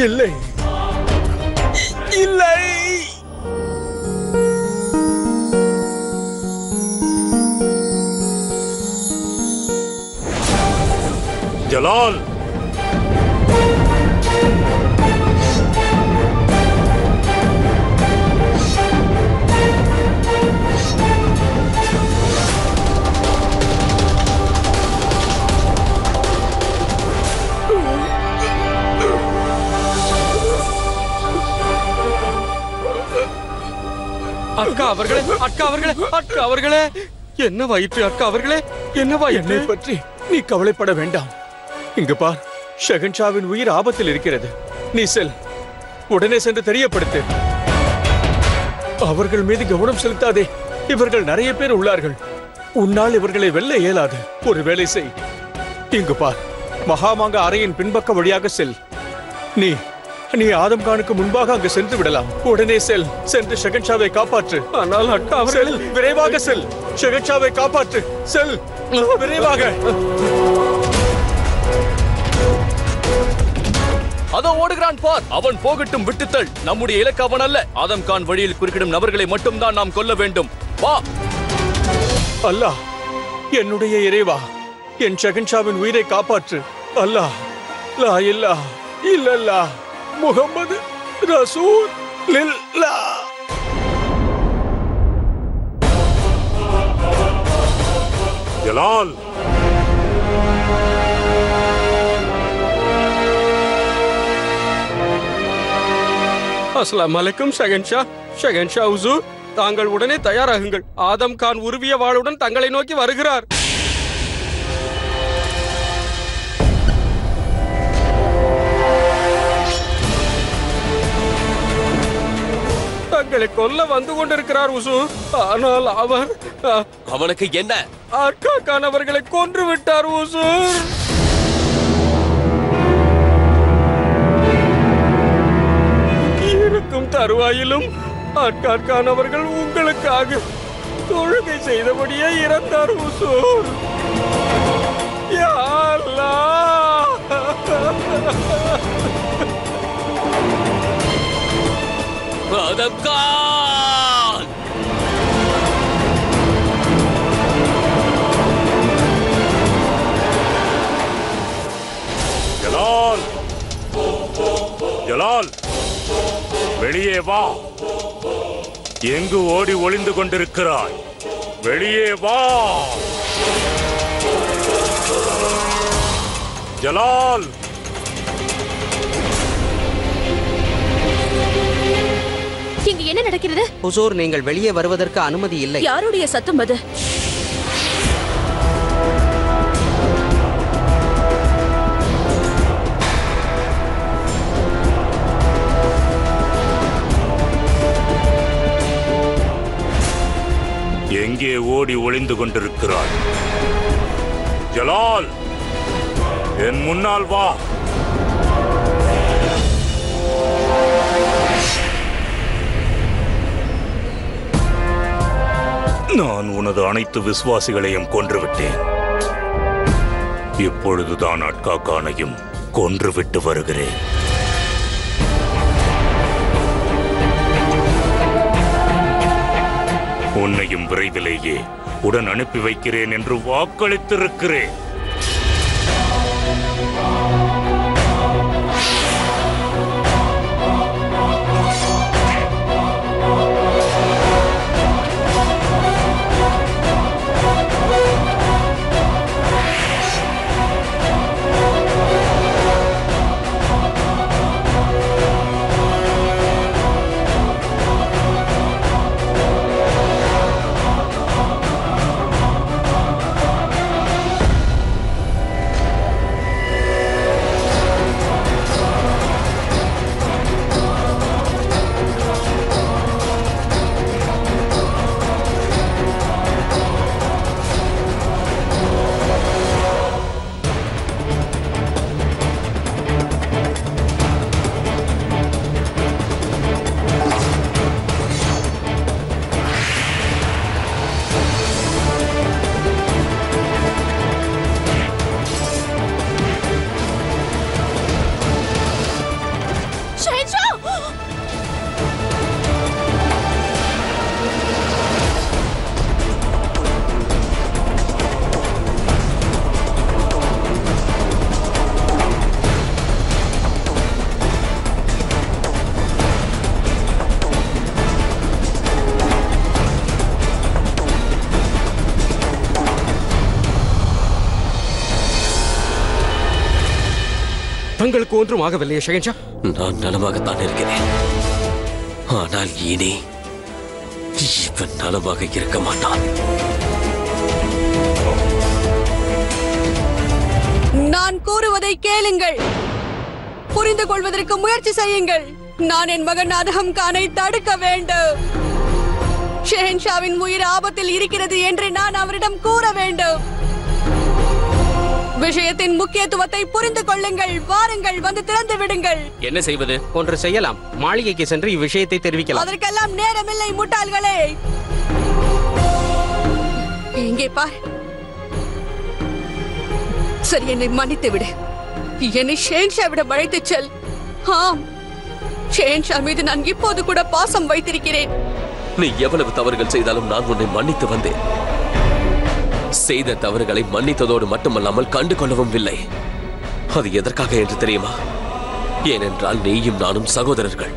இல்லை, இல்லை. ஜலால், அக்கா அவர்களே, அக்கா அவர்களே, அக்கா அவர்களே, என்ன வயிற்று அக்கா அவர்களே, என்ன என்னை பற்றி நீ கவலைப்பட வேண்டாம். இங்கு பார், ஷெகன்ஷாவின் உயிர் ஆபத்தில் இருக்கிறது. நீ செல், உடனே சென்று தெரியப்படுத்து. அவர்கள் மீது கவனம் செலுத்தாதே. இவர்கள் நிறைய பேர் உள்ளார்கள். உன்னால் இவர்களை வெல்ல இயலாது. ஒரு வேலை செய். இங்கு பார், மகாமாங்க அறையின் பின்பக்க வழியாக செல். நீ ஆதம் கானுக்கு முன்பாக அங்கு சென்று விடலாம். உடனே செல், சென்று ஷெகன்ஷாவை காப்பாற்று. ஆனால் அக்கா செல், விரைவாக செல். ஷெகன்ஷாவை காப்பாற்று. செல், விரைவாக. அதோ ஓடுகிறான் பார். அவன் போகட்டும், விட்டுத்தள். நம்முடைய இலக்கு அவன் அல்ல. ஆதம் கான் வழியில் குறுக்கிடும் நபர்களை மட்டும்தான் நாம் கொல்ல வேண்டும். வா. அல்லாஹ், என்னுடைய இறைவா, என் ஷெகன்ஷாவின் உயிரை காப்பாற்று. அல்லாஹ், லா இல்லாஹ் இல்லல்லாஹ் முஹம்மது ரசூலுல்லாஹ். ஜலால், அஸ்ஸலாமு அலைக்கும் ஷெகன்ஷா. ஷெகன்ஷா ஹுசூர், தாங்கள் உடனே தயாராகுங்கள். ஆதம் கான் உருவிய வாளுடன் தங்களை நோக்கி வருகிறார். தங்களை கொல்ல வந்து கொண்டிருக்கிறார் ஹுசூர். ஆனால் அவனுக்கு என்ன? அக்கா கான் அவர்களை கொன்று விட்டார் ஹுசூர். இருக்கும் தருவாயிலும் அக்கார் கான் அவர்கள் உங்களுக்காக தொழுகை செய்தபடியே இறந்தார் ஹுசூர். யா அல்லாஹ். ஆதம் கான், ஜலால், ஜலால், வெளியே வா. எங்கு ஓடி ஒளிந்து கொண்டிருக்கிறாய்? வெளியே வா. ஜலால், இங்கு என்ன நடக்கிறது? ஹுசூர், நீங்கள் வெளியே வருவதற்கு அனுமதி இல்லை. யாருடைய சத்தம் அது? எங்கே ஓடி ஒளிந்து கொண்டிருக்கிறாய்? ஜலால், என் முன்னால் வா. நான் உனது அனைத்து விசுவாசிகளையும் கொன்றுவிட்டேன். இப்பொழுதுதான் அட்கா கானையும் கொன்றுவிட்டு வருகிறேன். உன்னையும் விரைவிலேயே உடன் அனுப்பி வைக்கிறேன் என்று வாக்களித்திருக்கிறேன். தங்களுக்கு ஒன்றும் ஆகவில்லையே ஷெகன்ஷா? நான் நலமாகத்தான் இருக்கிறேன். ஆனால் இனி இவன் நலமாக இருக்க மாட்டான். நான் கூறுவதை கேளுங்கள். புரிந்து கொள்வதற்கு முயற்சி செய்யுங்கள். நான் என் மகன் அதம் கானை தடுக்க வேண்டும். ஷெஹன்ஷாவின் உயிர் ஆபத்தில் இருக்கிறது என்று நான் அவரிடம் கூற வேண்டும். விஷயத்தின் முக்கியத்துவத்தை புரிந்து கொள்ளுங்கள். வாருங்கள், வந்து திறந்து விடுங்கள். என்ன செய்வது? ஒன்று செய்யலாம். மாளிகைக்கு சென்று இவ்விஷயத்தை தெரிவிக்கலாம். அதற்கெல்லாம் நேரமில்லை முட்டாள்களே. இங்கே பார். சரி, என்னை மன்னித்து விடு. என்னை ஷெஹன்ஷாவிடம் அழைத்துச் செல். ஆம், ஷெஹன்ஷா மீது நான் இப்போது கூட பாசம் வைத்திருக்கிறேன். நீ எவ்வளவு தவறுகள் செய்தாலும் நான் உன்னை மன்னித்து வந்தேன். செய்த தவறுகளை மன்னித்ததோடு மட்டுமல்லாமல் கண்டு கொள்ளவும் இல்லை. அது எதற்காக என்று தெரியுமா? ஏனென்றால் நீயும் நானும் சகோதரர்கள்.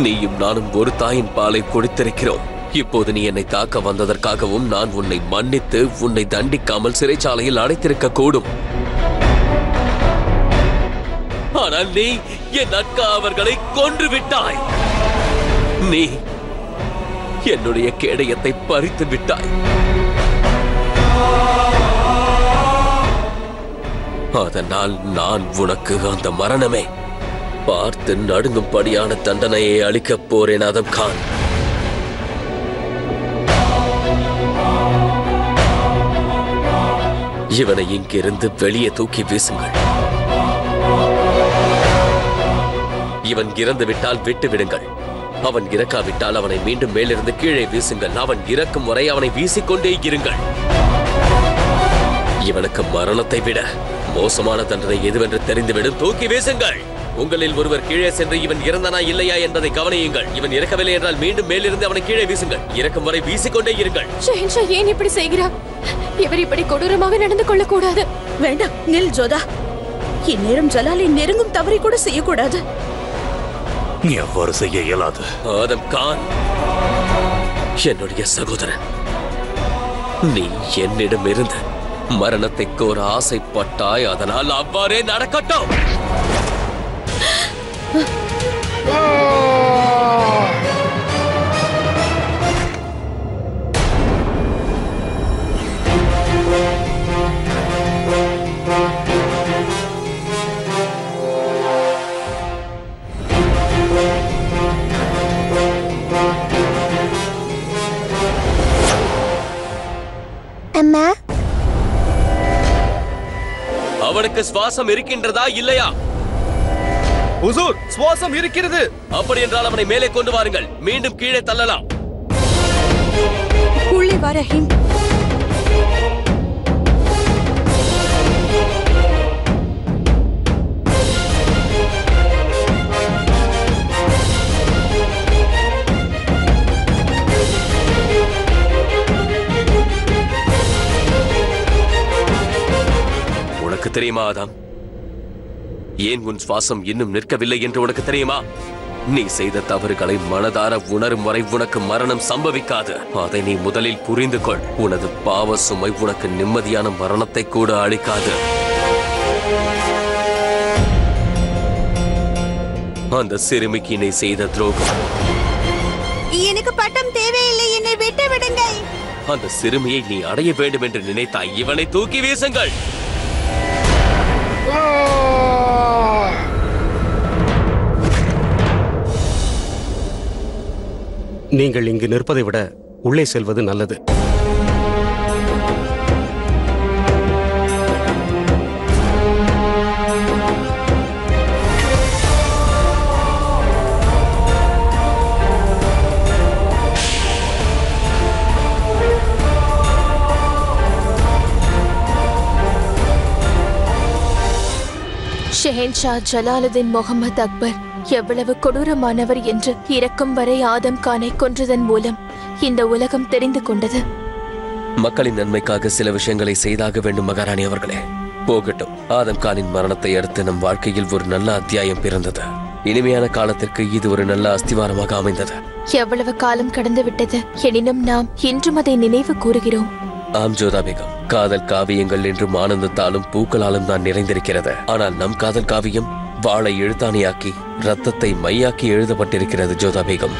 நீயும் நானும் ஒரு தாயின் பாலை குடித்திருக்கிறோம். இப்போது நீ என்னை தாக்க வந்ததற்காகவும் நான் உன்னை மன்னித்து உன்னை தண்டிக்காமல் சிறைச்சாலையில் அடைத்திருக்க கூடும். ஆனால் நீ என் அக்கா அவர்களை கொன்று விட்டாய். நீ என்னுடைய கேடயத்தை பறித்து விட்டாய். அதனால் நான் உனக்கு அந்த மரணமே பார்த்து நடுங்கும்படியான தண்டனையை அளிக்கப் போறேன் அதம் கான். இவனை இங்கிருந்து வெளியே தூக்கி வீசுங்கள். இவன் இறந்து விட்டால் விட்டு விடுங்கள். அவன் இறக்காவிட்டால் அவனை மீண்டும் மேலிருந்து கீழே வீசுங்கள். அவன் இறக்கும் வரை அவனை வீசிக்கொண்டே இருங்கள். இவனுக்கு மரணத்தை விட மோசமான தண்டனை எதுவென்று தெரிந்துவிடும். தூக்கி வீசுங்கள். உங்களில் ஒருவர் கீழே சென்று இவன் இறந்தானா இல்லையா என்பதை கவனியுங்கள். இவன் இறக்கவில்லை என்றால் மீண்டும் மேலிருந்து அவனை கீழே வீசுங்கள். இறக்கும் வரை வீசிக்கொண்டே இருங்கள். ஷெஹன்ஷா ஏன் இப்படி செய்கிறார்? இவர் இப்படி கொடூரமாக நடந்து கொள்ள கூடாது. வேண்டாம், நில் ஜோதா. இந்நேரம் ஜலாலை நெருங்கும் தவறை கூட செய்யக்கூடாது. நீ அவ்வாறு செய்ய இயலாது. ஆதம் கான் என்னுடைய சகோதரன். நீ என்னிடம் இருந்து மரணத்தை கோர ஆசைப்பட்டாய். அதனால் அவ்வாறே நடக்கட்டும். அம்மா, அவனுக்கு சுவாசம் இருக்கின்றதா இல்லையா? ஹுசூர், சுவாசம் இருக்கிறது. அப்படி என்றால் அவனை மேலே கொண்டு வாருங்கள். மீண்டும் கீழே தள்ளலாம். உள்ளே வா ரஹீம். உனக்கு தெரியுமா ஆதாம், ஏன் உன் சுவாசம் இன்னும் நிற்கவில்லை என்று உனக்கு தெரியுமா? நீ செய்த தவறுகளை மனதார உணரும் வரை உனக்கு மரணம் சம்பவிக்காது. அதை நீ முதலில் புரிந்து கொள். உனது பாவ சுமை உனக்கு நிம்மதியான மரணத்தை கூட அளிக்காது. அந்த சிறுமிக்கு நீ செய்த துரோகம். எனக்கு பட்டம் தேவையில்லை, என்னை விட்டு விடுங்கள். அந்த சிறுமியை நீ அடைய வேண்டும் என்று நினைத்தாய். இவனை தூக்கி வீசுங்கள். நீங்கள் இங்கு நிற்பதை விட உள்ளே செல்வது நல்லது. ஷெஹன்ஷா ஜலாலுதீன் முகமது அக்பர் எவ்வளவு கொடூரமானவர் என்று இறக்கும் வரை ஆதம் கானை கொன்றதன் மூலம் இந்த உலகம் தெரிந்து கொண்டது. மக்களின் நன்மைக்காக சில விஷயங்களை செய்தாக வேண்டும் மகாராணி அவர்களே. போகட்டும். ஆதம் கானின் மரணத்தை அடுத்து நம் வாழ்க்கையில் ஒரு நல்ல அத்தியாயம் பிறந்தது. இனிமையான காலத்திற்கு இது ஒரு நல்ல அஸ்திவாரமாக அமைந்தது. எவ்வளவு காலம் கடந்து விட்டது, எனினும் நாம் இன்றும் அதை நினைவு கூறுகிறோம். ஆம் ஜோதா பேகம், காதல் காவியங்கள் என்றும் ஆனந்தத்தாலும் பூக்களாலும் தான் நிறைந்திருக்கிறது. ஆனால் நம் காதல் காவியம் வாளை எழுத்தாணியாக்கி ரத்தத்தை மையாக்கி எழுதப்பட்டிருக்கிறது ஜோதா பேகம்.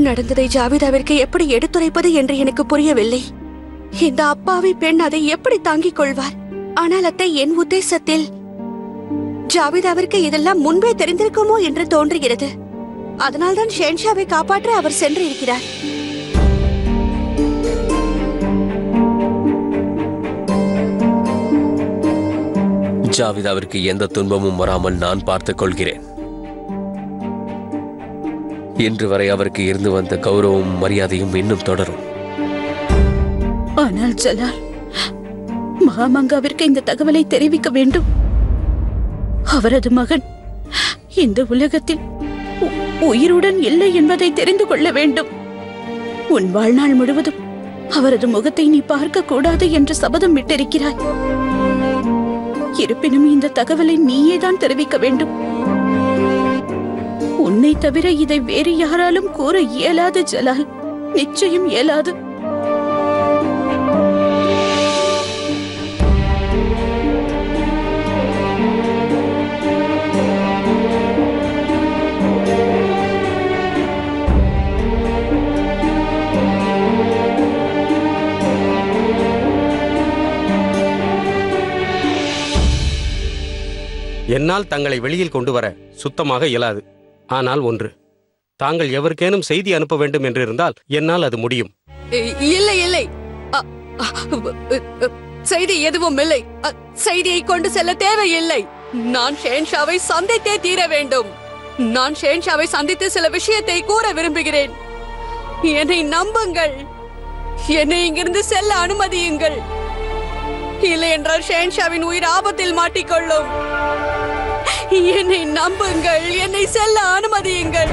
நடந்ததை ஜாவிதாவிற்கு எப்படி எடுத்துரைப்பது என்று எனக்கு புரியவில்லை. இந்த அப்பாவி பெண் அதை எப்படி தாங்கிக் கொள்வார்? ஆனால் அத்தை, என் உத்தேசத்தில் ஜாவிதாவிற்கு இதெல்லாம் முன்பே தெரிந்திருக்குமோ என்று தோன்றுகிறது. அதனால்தான் ஷென்ஷாவை காப்பாற்ற அவர் சென்று இருக்கிறார். ஜாவிதாவிற்கு எந்த துன்பமும் வராமல் நான் பார்த்துக் கொள்கிறேன். இன்று வரை அவருக்கு இருந்து வந்த கௌரவமும் மரியாதையும் இன்னும் தொடரும். ஆனால் ஜலால், மகாமங்காவிற்கு இந்த தகவலை தெரிவிக்க வேண்டும். அவரது மகன் இந்த உலகத்தில் உயிருடன் இல்லை என்பதை தெரிந்து கொள்ள வேண்டும். உன் வாழ்நாள் முழுவதும் அவரது முகத்தை நீ பார்க்க கூடாது என்று சபதம் விட்டிருக்கிறாய். இருப்பினும் இந்த தகவலை நீயேதான் தெரிவிக்க வேண்டும். உன்னை தவிர இதை வேறு யாராலும் கூற இயலாது ஜலால், நிச்சயம் இயலாது. என்னால் தங்களை வெளியில் கொண்டு வர சுத்தமாக இயலாது. ஆனால் ஒன்று, தாங்கள் எவருக்கேனும் செய்தி அனுப்ப வேண்டும் என்று இருந்தால் என்னால் அது முடியும். இல்லை இல்லை, செய்தி எதுவும் இல்லை. செய்தியை கொண்டு செல்ல தேவையில்லை. நான் ஷென்ஷாவை சந்தித்தே தீர வேண்டும். நான் ஷென்ஷாவை சந்தித்து சில விஷயத்தை கூற விரும்புகிறேன். என்னை நம்புங்கள். என்னை இங்கிருந்து செல்ல அனுமதியுங்கள். இல்லை என்றால் ஷென்ஷாவின் உயிர் ஆபத்தில் மாட்டிக்கொள்ளும். என்னை நம்புங்கள். என்னை செல்ல அனுமதியுங்கள்.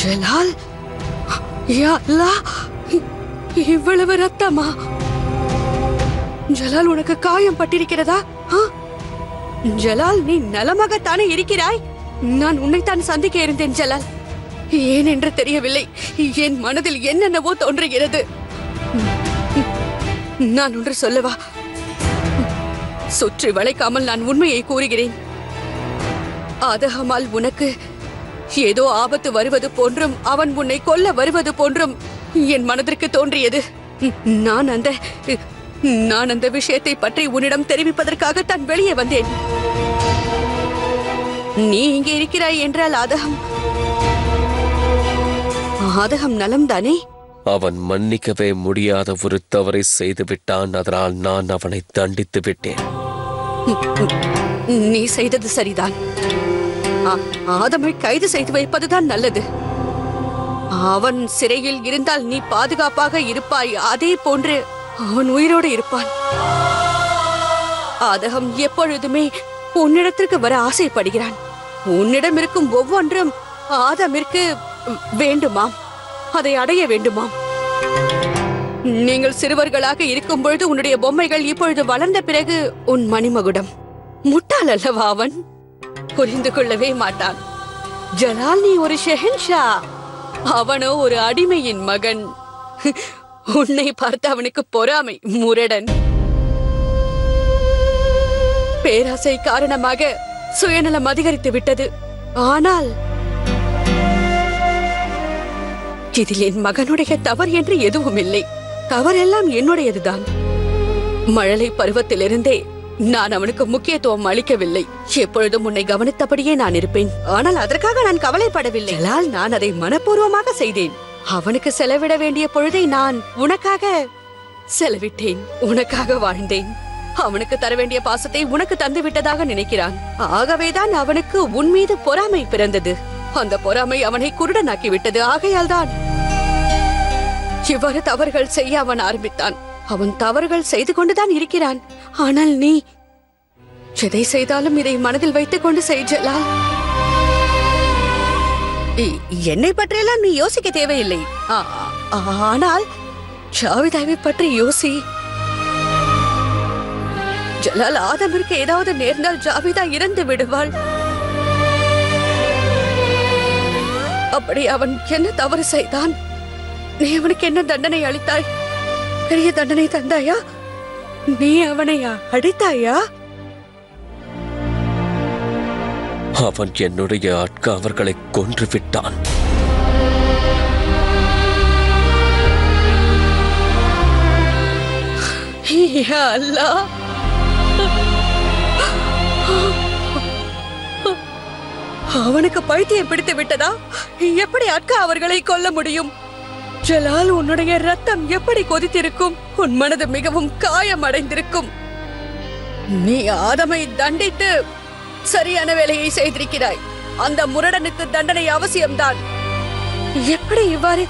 ஜலால், யா அல்லாஹ், இவ்வளவு ரத்தமா? ஜலால், உனக்கு காயம் பட்டிருக்கிறதா? ஜலால், நீ நலமாகத்தானே இருக்கிறாய்? நான் உன்னைத்தான் சந்திக்க இருந்தேன் ஜலால். ஏன் என்று தெரியவில்லை. என் மனதில் என்னென்னவோ தோன்றுகிறது. நான் ஒன்று சொல்லவா? சுற்றி வளைக்காமல் நான் உண்மையை கூறுகிறேன். ஆதகமால் உனக்கு ஏதோ ஆபத்து வருவது போன்றும் அவன் உன்னை கொல்ல வருவது போன்றும் என் மனதிற்கு தோன்றியது. நான் அந்த விஷயத்தை பற்றி உன்னிடம் தெரிவிப்பதற்காகத்தான் வெளியே வந்தேன். நீ இங்கே இருக்கிறாய் என்றால் ஆதகம் நலம்தானே? அவன் மன்னிக்கவே முடியாத ஒரு தவறை செய்து விட்டான். அதனால் நான் அவனை தண்டித்து விட்டேன். நீ செய்தது சரிதான். ஆதமை கைது செய்து வைப்பதுதான் நல்லது. அவன் சிறையில் இருந்தால் நீ பாதுகாப்பாக இருப்பாய். அதே போன்று அவன் உயிரோடு இருப்பான். ஆதகம் எப்பொழுதுமே உன்னிடத்திற்கு வர ஆசைப்படுகிறான். உன்னிடம் இருக்கும் ஒவ்வொன்றும் ஆதமிற்கு வேண்டுமாம். அதை அடைய வேண்டுமாம். நீங்கள் சிறுவர்களாக இருக்கும் பொழுது உன்னுடைய பொம்மைகள் இப்பொழுது வளர்ந்த பிறகு உன் மணிமகுடம். முட்டாள் அல்லவா அவன்? புரிந்து கொள்ளவே மாட்டான். ஜலால், நீ ஒரு ஷெஹன்ஷா, அவனோ ஒரு அடிமையின் மகன். உன்னை பார்த்து அவனுக்கு பொறாமை, முரடன். பேராசை காரணமாக சுயநலம் அதிகரித்து விட்டது. ஆனால் இதில் என் மகனுடைய தவறு என்று எதுவும் இல்லை. தவறெல்லாம் என்னுடையதுதான். மழலை பருவத்திலிருந்தே நான் அவனுக்கு முக்கியத்துவம் அளிக்கவில்லை. எப்பொழுதும் உன்னை கவனித்தபடியே நான் இருப்பேன். ஆனால் அதற்காக நான் கவலைப்படவில்லை. நான் அதை மனப்பூர்வமாக செய்தேன். அவனுக்கு செலவிட வேண்டிய பொழுதை நான் உனக்காக செலவிட்டேன். உனக்காக வாழ்ந்தேன். அவனுக்கு தர வேண்டிய பாசத்தை உனக்கு தந்து விட்டதாக நினைக்கிறான். ஆகவேதான் அவனுக்கு உன் மீது பொறாமை பிறந்தது. அந்த பொறாமை அவனை குருடனாக்கி விட்டது. ஆகையால் தான் இவ்வாறு தவறுகள் செய்ய அவன் ஆரம்பித்தான். அவன் தவறுகள் செய்து கொண்டுதான் இருக்கிறான். ஆனால் நீ எதை செய்தாலும் இதை மனதில் வைத்துக் கொண்டு செய்யலா. என்னை பற்றியெல்லாம் நீ யோசிக்க தேவையில்லை. ஆனால் ஜாவிதாவை பற்றி யோசி. ஜலால் ஆதமிற்கு ஏதாவது நேர்ந்தால் ஜாவிதா இறந்து விடுவாள். அப்படி அவன் என்ன தவறு செய்தான்? நீ அவனுக்கு என்ன தண்டனை அளித்தாய்? பெரிய தண்டனை தந்தாயா? நீ அவனை அடித்தாயா? அவன் என்னுடைய அவர்களை கொன்று விட்டான். அல்லாஹ், அவனுக்கு பைத்தியம் பிடித்து விட்டதா? எப்படி அக்கா அவர்களை கொல்ல முடியும்? ஜலால், உன்னுடைய ரத்தம் எப்படி கொதித்திருக்கும்? உன் மனது மிகவும் காயமடைந்திருக்கும். நீ ஆதமை தண்டித்து சரியான வேலையை செய்திருக்கிறாய். அந்த முரடனுக்கு தண்டனை அவசியம்தான். எப்படி இவ்வாறு?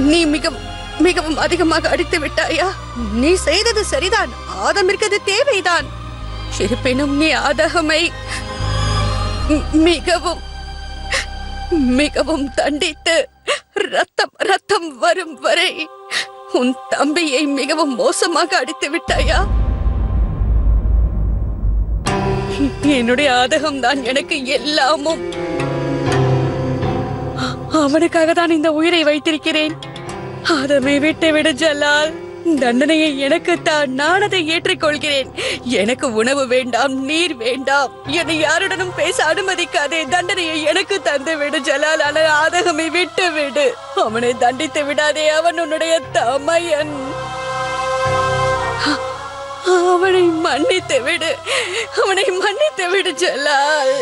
நீ மிகவும் அதிகமாக அடித்து விட்டாயா? நீ செய்தது சரிதான். ஆதமிற்கு அது தேவைதான். இருப்பினும் நீ ஆதகமை மிகவும் மிகவும் தண்டித்து ரத்தம் வரும் வரை உன் தம்பியை மிகவும் மோசமாக அடித்து விட்டாயா? என்னுடைய ஆதகம் தான் எனக்கு எல்லாமும். அவனுக்காக தான் இந்த உயிரை வைத்திருக்கிறேன். ஆதமை விட்டு விடு ஜலால். தண்டனையை எனக்கு தான். நான் அதை ஏற்றுக்கொள்கிறேன். எனக்கு உணவு வேண்டாம், நீர் வேண்டாம். என்னை யாருடனும் பேச அனுமதிக்காதே. தண்டனையை எனக்கு தந்து விடு ஜலால். ஆனால் ஆதகமை விட்டு விடு. அவனை தண்டித்து விடாதே. அவன் உன்னுடைய தமையன். அவனை மன்னித்து விடு. அவனை மன்னித்து விடு ஜலால்.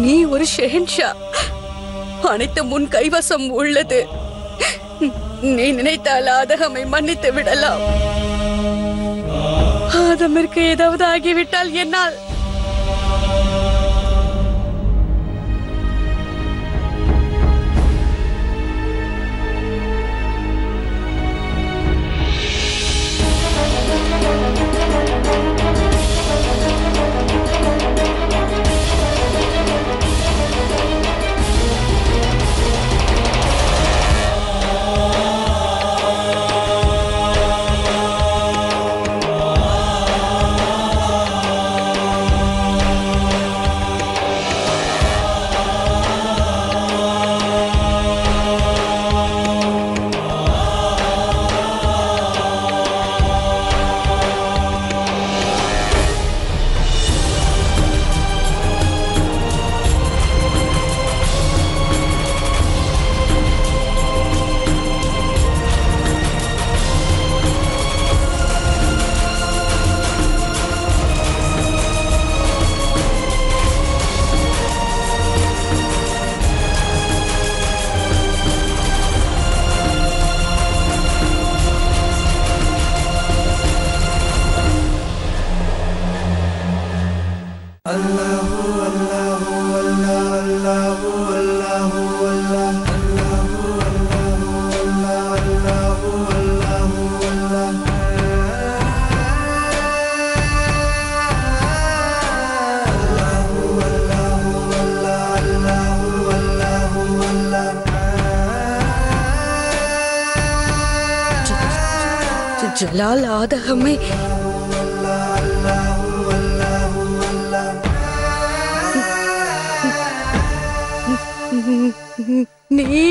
நீ ஒரு ஷெஹன்ஷா. அனைத்து முன் கைவசம் உள்ளது. நீ நினைத்தால் ஆதகமை மன்னித்து விடலாம். ஆதமிற்கு ஏதாவது ஆகிவிட்டால் என்னால் ஜலால் ஆதகமை நீ